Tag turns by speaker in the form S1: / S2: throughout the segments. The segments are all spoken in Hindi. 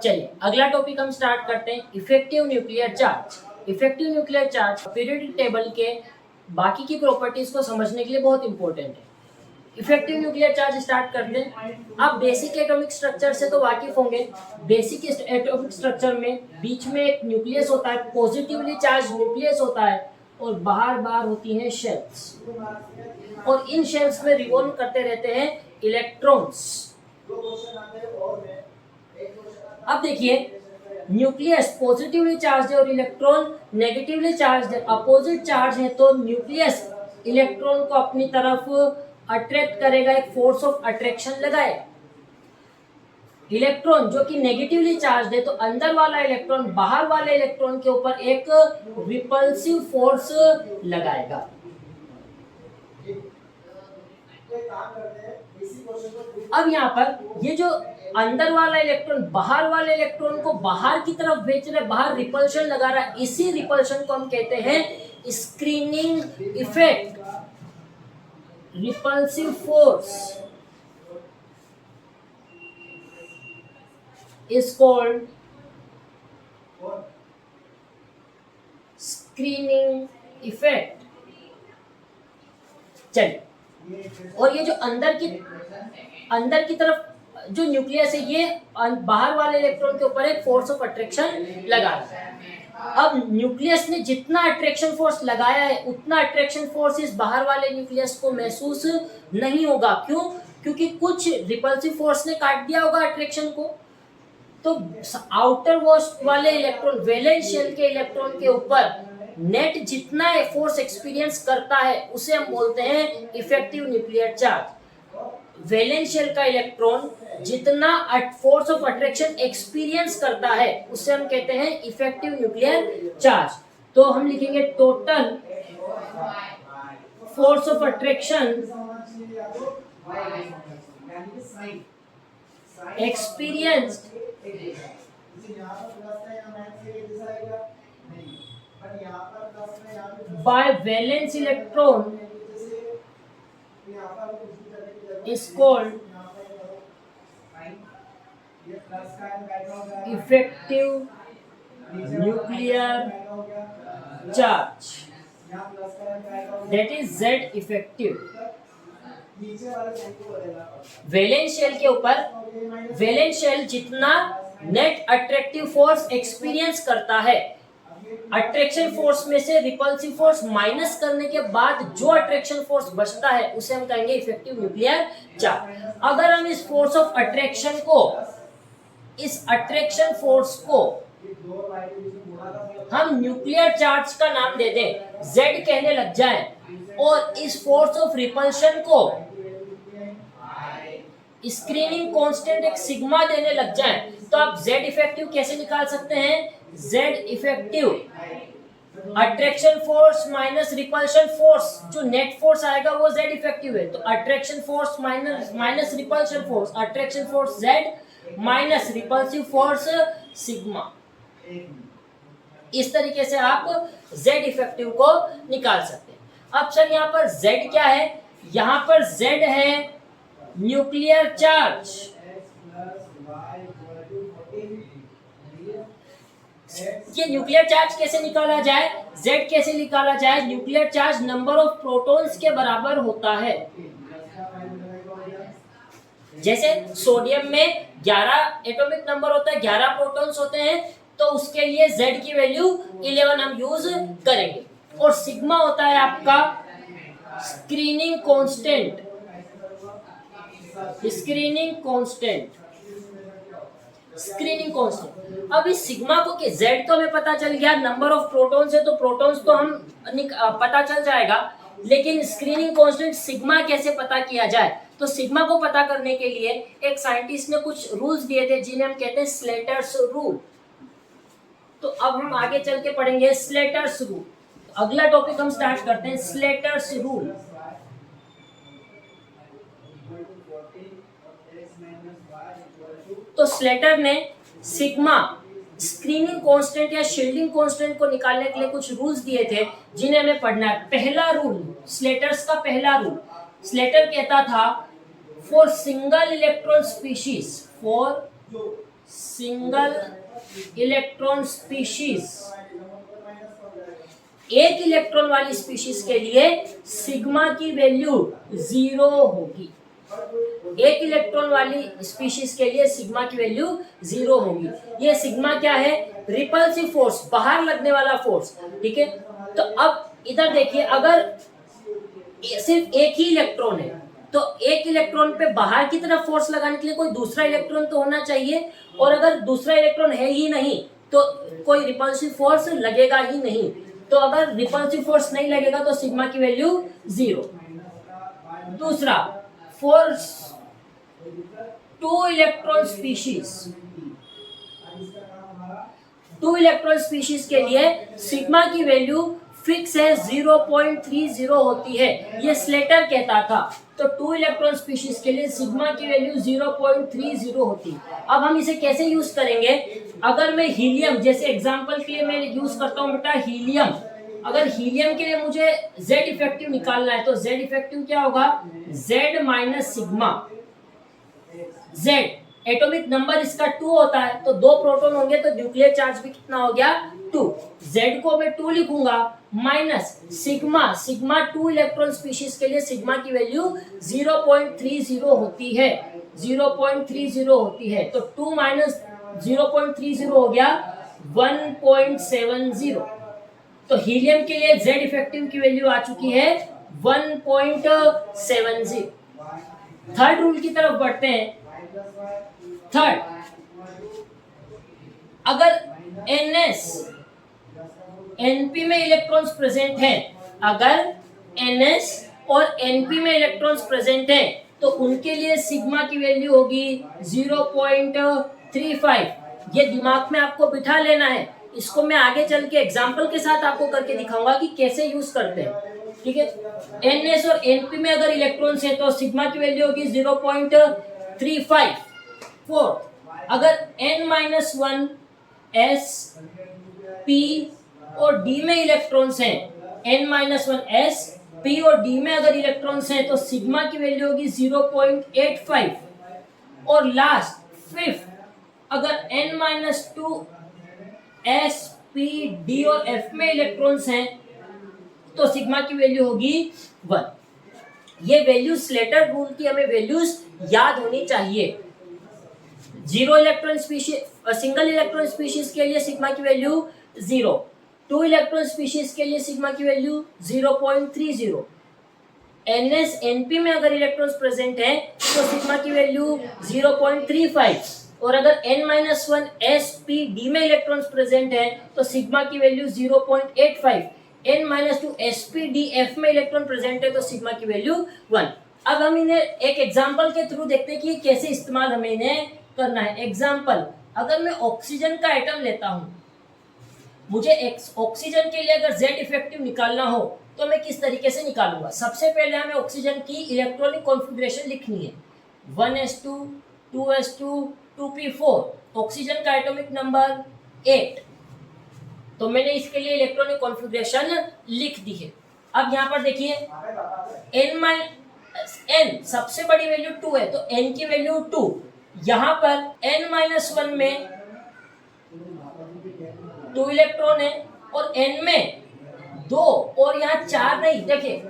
S1: चलिए अगला टॉपिक हम स्टार्ट करते हैं, effective nuclear charge. Effective nuclear charge periodic table के बाकी की प्रॉपर्टीज को समझने के लिए बहुत इंपॉर्टेंट है। इफेक्टिव न्यूक्लियर चार्ज स्टार्ट करते हैं। आप बेसिक एटॉमिक स्ट्रक्चर से तो वाकिफ होंगे। बेसिक एटॉमिक स्ट्रक्चर में बीच में एक न्यूक्लियस होता है, पॉजिटिवली चार्ज न्यूक्लियस होता है, और बाहर बाहर होती हैं शेल्स, और इन शेल्स में रिवॉल्व करते रहते हैं इलेक्ट्रॉन्स। अब देखिए, न्यूक्लियस पॉजिटिवली चार्ज है और इलेक्ट्रॉन नेगेटिवली चार्ज है, अपोजिट चार्ज है, तो न्यूक्लियस इलेक्ट्रॉन को अपनी तरफ अट्रैक्ट करेगा, एक फोर्स ऑफ अट्रैक्शन लगाएगा। इलेक्ट्रॉन जो कि नेगेटिवली चार्ज है, तो अंदर वाला इलेक्ट्रॉन बाहर वाले इलेक्ट्रॉन के ऊपर एक रिपल्सिव फोर्स लगाएगा। अब यहाँ पर ये जो अंदर वाला इलेक्ट्रॉन बाहर वाले इलेक्ट्रॉन को बाहर की तरफ भेज रहा है, बाहर रिपल्शन लगा रहा है, इसी रिपल्शन को हम कहते हैं screening effect. Repulsive force is called screening effect। चलिए, और ये जो अंदर की तरफ जो न्यूक्लियस है, ये बाहर वाले इलेक्ट्रॉन के ऊपर एक फोर्स ऑफ अट्रैक्शन लगा रहा है। अब न्यूक्लियस ने जितना अट्रैक्शन फोर्स लगाया है, उतना अट्रैक्शन फोर्स इस बाहर वाले न्यूक्लियस को महसूस नहीं होगा। क्यों? क्योंकि कुछ रिपल्सिव फोर्स ने काट दिया होगा अट्रैक्शन को। तो आउटर वाले इलेक्ट्रॉन, वैलेंस शेल के इलेक्ट्रॉन के ऊपर नेट जितना फोर्स एक्सपीरियंस करता है, उसे हम बोलते हैं effective nuclear charge. Valence shell का इलेक्ट्रॉन जितना फोर्स ऑफ अट्रैक्शन एक्सपीरियंस करता है, उसे हम कहते हैं इफेक्टिव न्यूक्लियर चार्ज। तो हम लिखेंगे total force of attraction experienced by valence electron is called effective nuclear charge, that is Z effective। Valence shell के ऊपर, वैलेंस शेल जितना नेट अट्रैक्टिव फोर्स एक्सपीरियंस करता है, अट्रैक्शन फोर्स में से रिपल्सिव फोर्स माइनस करने के बाद जो अट्रैक्शन फोर्स बचता है, उसे हम कहेंगे इफेक्टिव न्यूक्लियर चार्ज। अगर हम इस फोर्स ऑफ अट्रैक्शन को, इस अट्रैक्शन फोर्स को हम न्यूक्लियर चार्ज का नाम दे दें, Z कहने लग जाए, और इस फोर्स ऑफ रिपल्शन को स्क्रीनिंग कांस्टेंट एक सिग्मा देने लग जाए, तो आप Z इफेक्टिव कैसे निकाल सकते हैं? Z effective attraction force minus repulsion force, जो नेट फोर्स आएगा वो Z इफेक्टिव है। तो attraction force minus repulsion force, attraction force Z minus repulsive force sigma. इस तरीके से आप Z इफेक्टिव को निकाल सकते हैं। अब सर यहाँ पर Z क्या है? यहाँ पर Z है न्यूक्लियर चार्ज। ये न्यूक्लियर चार्ज कैसे निकाला जाए, Z कैसे निकाला जाए? Nuclear charge number of protons के बराबर होता है। जैसे सोडियम में 11 एटॉमिक नंबर होता है, 11 प्रोटॉन्स होते हैं, तो उसके लिए Z की वैल्यू 11 हम यूज करेंगे। और सिग्मा होता है आपका screening constant, screening constant, screening constant. अब इस सिग्मा को, कि Z तो हमें पता चल गया, नंबर ऑफ प्रोटॉन्स है तो प्रोटॉन्स तो हम पता चल जाएगा, लेकिन स्क्रीनिंग कांस्टेंट सिग्मा कैसे पता किया जाए? तो सिग्मा को पता करने के लिए एक साइंटिस्ट ने कुछ रूल्स दिए थे, जिन्हें हम कहते हैं स्लेटर्स रूल। तो अब हम आगे चल के पढ़ेंगे स्लेटर्स रूल। अगला टॉपिक हम स्टार्ट करते हैं, स्लेटर्स रूल। तो स्लेटर ने सिग्मा, स्क्रीनिंग कांस्टेंट या शील्डिंग कांस्टेंट को निकालने के लिए कुछ रूल्स दिए थे, जिन्हें हमें पढ़ना है। पहला रूल, स्लेटर्स का पहला रूल, स्लेटर कहता था for single electron species, for single electron species, एक इलेक्ट्रॉन वाली स्पीशीज के लिए सिग्मा की वैल्यू 0 होगी। एक इलेक्ट्रॉन वाली स्पीशीज के लिए सिग्मा की वैल्यू 0 होगी। ये सिग्मा क्या है? रिपल्सिव फोर्स, बाहर लगने वाला फोर्स, ठीक है। तो अब इधर देखिए, अगर सिर्फ एक ही इलेक्ट्रॉन है तो एक इलेक्ट्रॉन पे बाहर की तरफ फोर्स लगाने के लिए कोई दूसरा इलेक्ट्रॉन तो होना चाहिए, और अगर दूसरा इलेक्ट्रॉन है ही नहीं तो कोई रिपल्सिव फोर्स लगेगा ही नहीं। तो अगर रिपल्सिव फोर्स नहीं लगेगा तो सिग्मा की वैल्यू 0। दूसरा, फोर्स टू इलेक्ट्रॉन स्पीशीज के लिए सिग्मा की वैल्यू फिक्स है, 0.30 होती है, ये स्लेटर कहता था। तो टू इलेक्ट्रॉन स्पीशीज के लिए सिग्मा की वैल्यू 0.30 होती है। अब हम इसे कैसे यूज करेंगे? अगर मैं हीलियम, जैसे एग्जांपल के लिए मैं यूज करता हूं बेटा हीलियम, अगर हीलियम के लिए मुझे Z इफेक्टिव निकालना है तो Z इफेक्टिव क्या होगा? Z minus sigma. Z atomic number इसका 2 होता है, तो 2 प्रोटॉन होंगे तो न्यूक्लियर चार्ज भी कितना हो गया? 2। Z को मैं 2 लिखूंगा माइनस सिग्मा 2 इलेक्ट्रॉन स्पीशीज के लिए सिग्मा की वैल्यू 0.30 होती है, 0.30 होती है। तो 2 माइनस 0.30 हो गया 1.70। तो हीलियम के लिए Z इफेक्टिव की वैल्यू आ चुकी है 1.70। थर्ड रूल की तरफ बढ़ते हैं। थर्ड, अगर NS NP में इलेक्ट्रॉन्स प्रेजेंट है, अगर NS और NP में इलेक्ट्रॉन्स प्रेजेंट है तो उनके लिए सिग्मा की वैल्यू होगी 0.35। ये दिमाग में आपको बिठा लेना है, इसको मैं आगे चल के एग्जाम्पल के साथ आपको करके दिखाऊंगा कि कैसे यूज करते हैं, ठीक है। NS और NP में अगर इलेक्ट्रॉन्स है तो सिग्मा की वैल्यू होगी 0.35। अगर N-1 S P और D में इलेक्ट्रॉन्स हैं, N-1 S P और D में अगर इलेक्ट्रॉन्स हैं तो सिग्मा की वैल्यू होगी 0.85। और लास्ट फिफ्थ, अगर N-2 S P D और F में इलेक्ट्रॉन्स हैं तो सिग्मा की वैल्यू होगी 1। ये वैल्यू स्लेटर रूल की हमें वैल्यूज याद होनी चाहिए। Zero electron species, single electron species के लिए सिग्मा की वैल्यू 0, 2 इलेक्ट्रॉन स्पीशीज के लिए सिग्मा की वैल्यू 0.30। NS NP में अगर इलेक्ट्रॉन्स प्रेजेंट हैं तो सिग्मा की वैल्यू 0.35, और अगर N-1 S P D में इलेक्ट्रॉन्स प्रेजेंट हैं तो सिग्मा की value 0.85। N-2 S P D F में इलेक्ट्रॉन प्रेजेंट है तो सिग्मा की वैल्यू 1। अब हम इन्हें एक एग्जांपल के थ्रू देखते हैं कि कैसे इस्तेमाल हमें इन्हें करना है। एग्जांपल, अगर मैं ऑक्सीजन का एटम लेता हूं, मुझे ऑक्सीजन के लिए अगर Z इफेक्टिव निकालना हो तो मैं किस तरीके से निकालूंगा? सबसे पहले हमें ऑक्सीजन की इलेक्ट्रॉनिक कॉन्फ़िगरेशन लिखनी है, 1s2 2s2 2p4, ऑक्सीजन का एटॉमिक नंबर 8। तो मैंने इसके लिए इलेक्ट्रॉनिक कॉन्फ़िगरेशन लिख दी है। अब यहाँ पर देखिए N सबसे बड़ी वैल्यू 2 है तो N की वैल्यू 2। यहाँ पर N-1 में 2 इलेक्ट्रॉन है और N में 2, और यहाँ 4 नहीं। देखिए,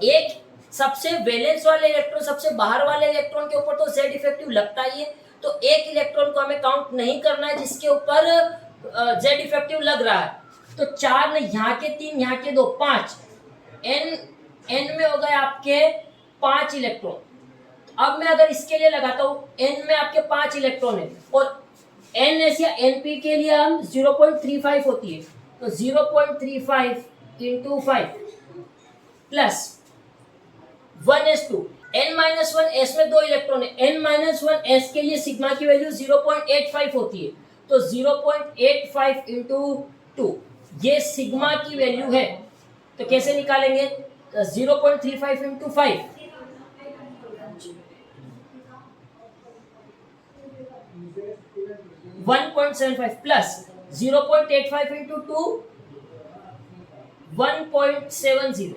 S1: एक सबसे वैलेंस वाले इलेक्ट्रॉन, सबसे बाहर वाले इलेक्ट्रॉन के ऊपर तो Z इफेक्टिव लगता ही है, तो एक इलेक्ट्रॉन को हमें काउंट नहीं करना है जिसके ऊपर Z इफेक्टिव लग रहा है। तो 4 नहीं, यहाँ के 3, यहाँ के 2, 5। N में हो गए आपके 5 इलेक्ट्रॉन। अब मैं अगर इसके लिए लगाता हूँ, N में आपके 5 इलेक्ट्रॉन है और NS या NP के लिए हम 0.35 होती है, तो 0.35 into 5 plus 1s2। N-1 S में 2 इलेक्ट्रॉन है, N-1 S के लिए सिग्मा की वैल्यू 0.85 होती है, तो 0.85 इंटू 2, ये सिग्मा की वैल्यू है। तो कैसे निकालेंगे? 0.35 इंटू 5, 1.75 प्लस 0.85 इंटू 2, 1.70।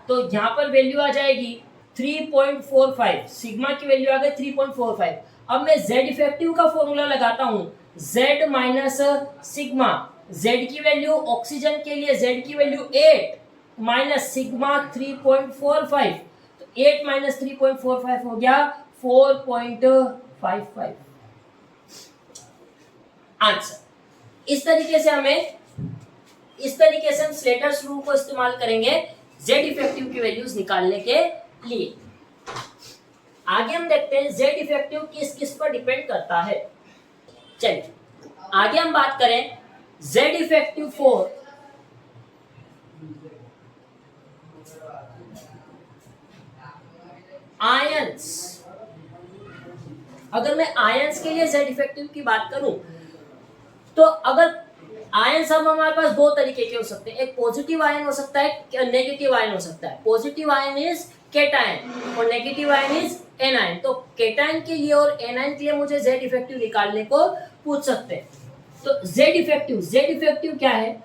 S1: तो यहाँ पर वैल्यू आ जाएगी 3.45, सिग्मा की वैल्यू आ गई 3.45। अब मैं जेड इफेक्टिव का फॉर्मूला लगाता हूं, जेड माइनस सिग्मा, जेड की वैल्यू ऑक्सीजन के लिए जेड की वैल्यू 8 माइनस सिग्मा 3.45, तो 8 माइनस 3.45 हो गया 4.55 आंसर। इस तरीके से हम स्लेटर्स रूल को इस्तेमाल करेंगे जेड इफेक्टिव की वैल्यूज निकालने के लिए। आगे हम देखते हैं जेड इफेक्टिव किस किस पर डिपेंड करता है। चलिए आगे हम बात करें जेड इफेक्टिव फॉर आयंस। अगर मैं आयंस के लिए जेड इफेक्टिव की बात करूं तो अगर आयंस अब हमारे पास दो तरीके के हो सकते हैं, एक पॉजिटिव आयन हो सकता है, नेगेटिव आयन हो सकता है। पॉजिटिव आयन इज केटायन और नेगेटिव आयन इज एनायन। तो केटायन के लिए और एनायन के लिए मुझे जेड इफेक्टिव निकालने को पूछ सकते हैं। तो जेड इफेक्टिव क्या है?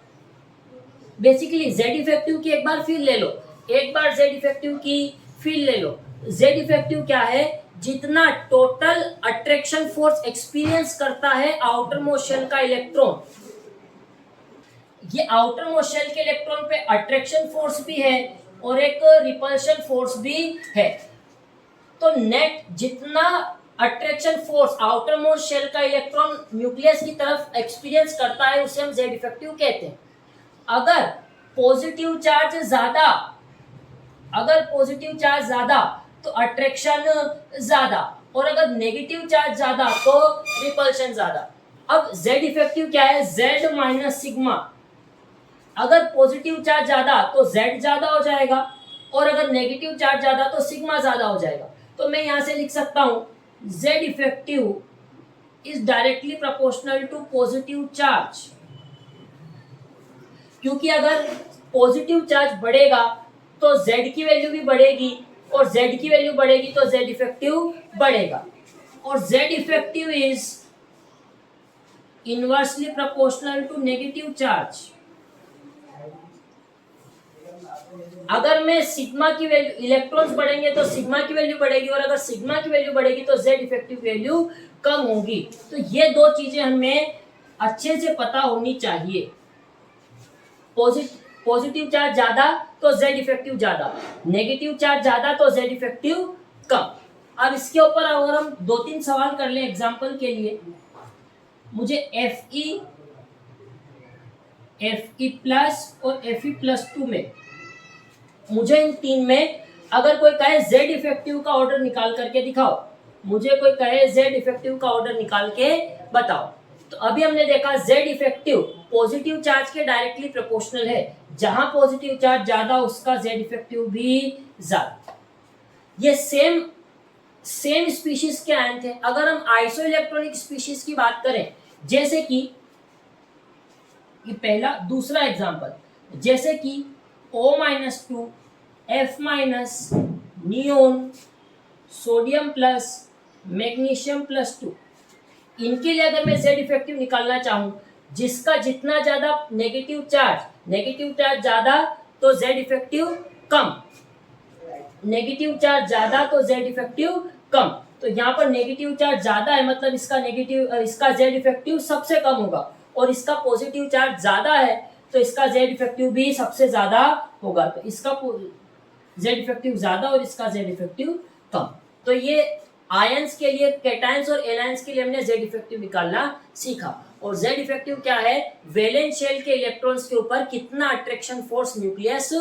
S1: बेसिकली जेड इफेक्टिव की एक बार फील ले लो, जेड इफेक्टिव की फील ले लो। जेड इफेक्टिव क्या है? जितना टोटल अट्रैक्शन फोर्स एक्सपीरियंस करता है आउटर मोस्ट शेल का इलेक्ट्रॉन, ये आउटर मोस्ट शेल के इलेक्ट्रॉन पे अट्रैक्शन फोर्स भी है और एक रिपल्शन फोर्स भी है। तो नेट जितना attraction force outermost shell का इलेक्ट्रॉन न्यूक्लियस की तरफ एक्सपीरियंस करता है उसे हम जेड इफेक्टिव कहते हैं। अगर पॉजिटिव चार्ज ज्यादा तो अट्रैक्शन ज्यादा, और अगर नेगेटिव चार्ज ज्यादा तो रिपल्शन ज्यादा। अब जेड इफेक्टिव क्या है? Z minus sigma. अगर पॉजिटिव चार्ज ज्यादा तो जेड ज्यादा हो जाएगा और अगर नेगेटिव चार्ज ज्यादा तो सिग्मा ज्यादा हो जाएगा। तो मैं यहां से लिख सकता हूं Z effective is directly proportional to positive charge, क्योंकि अगर पॉजिटिव चार्ज बढ़ेगा तो जेड की वैल्यू भी बढ़ेगी और जेड की वैल्यू बढ़ेगी तो जेड इफेक्टिव बढ़ेगा, और Z effective is inversely proportional to negative charge. अगर मैं सिग्मा की वैल्यू, इलेक्ट्रॉन्स बढ़ेंगे तो सिग्मा की वैल्यू बढ़ेगी और अगर सिग्मा की वैल्यू बढ़ेगी तो जेड इफेक्टिव वैल्यू कम होगी। तो ये दो चीजें हमें अच्छे से पता होनी चाहिए। पॉजिटिव चार्ज ज्यादा तो जेड इफेक्टिव ज्यादा, नेगेटिव चार्ज ज्यादा तो जेड इफेक्टिव कम। अब इसके ऊपर अगर हम दो तीन सवाल कर लें एग्जांपल के लिए, मुझे Fe प्लस और Fe+2 में, मुझे इन तीन में अगर कोई कहे जेड इफेक्टिव का ऑर्डर निकाल करके दिखाओ, मुझे कोई कहे जेड इफेक्टिव का ऑर्डर निकाल के बताओ, तो अभी हमने देखा जेड इफेक्टिव पॉजिटिव चार्ज के डायरेक्टली प्रोपोर्शनल है। जहां पॉजिटिव चार्ज ज्यादा उसका जेड इफेक्टिव भी ज्यादा। ये सेम स्पीशीज के आयन थे। अगर हम आइसो इलेक्ट्रॉनिक स्पीशीज की बात करें, जैसे कि ये पहला, दूसरा एग्जांपल, जैसे कि O-2, F-, neon, sodium plus, magnesium +2, इनके लिए अगर मैं जेड इफेक्टिव निकालना चाहूं, जिसका जितना ज्यादा नेगेटिव चार्ज ज्यादा तो जेड इफेक्टिव कम, नेगेटिव चार्ज ज्यादा तो जेड इफेक्टिव कम। तो यहाँ पर नेगेटिव चार्ज ज्यादा है मतलब इसका जेड इफेक्टिव सबसे कम होगा, और इसका पॉजिटिव चार्ज ज्यादा है तो इसका जेड इफेक्टिव भी सबसे ज्यादा होगा। तो इसका जेड इफेक्टिव ज्यादा और इसका जेड इफेक्टिव कम। तो ये आयंस के लिए, कैटायंस और एनायंस के लिए हमने जेड इफेक्टिव निकालना सीखा। और जेड इफेक्टिव क्या है? वैलेंस शेल के इलेक्ट्रॉन्स के ऊपर कितना अट्रैक्शन फोर्स न्यूक्लियस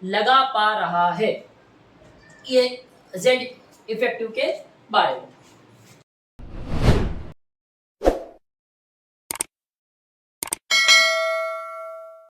S1: लगा पा रहा है, ये जेड इफेक्टिव के बारे में।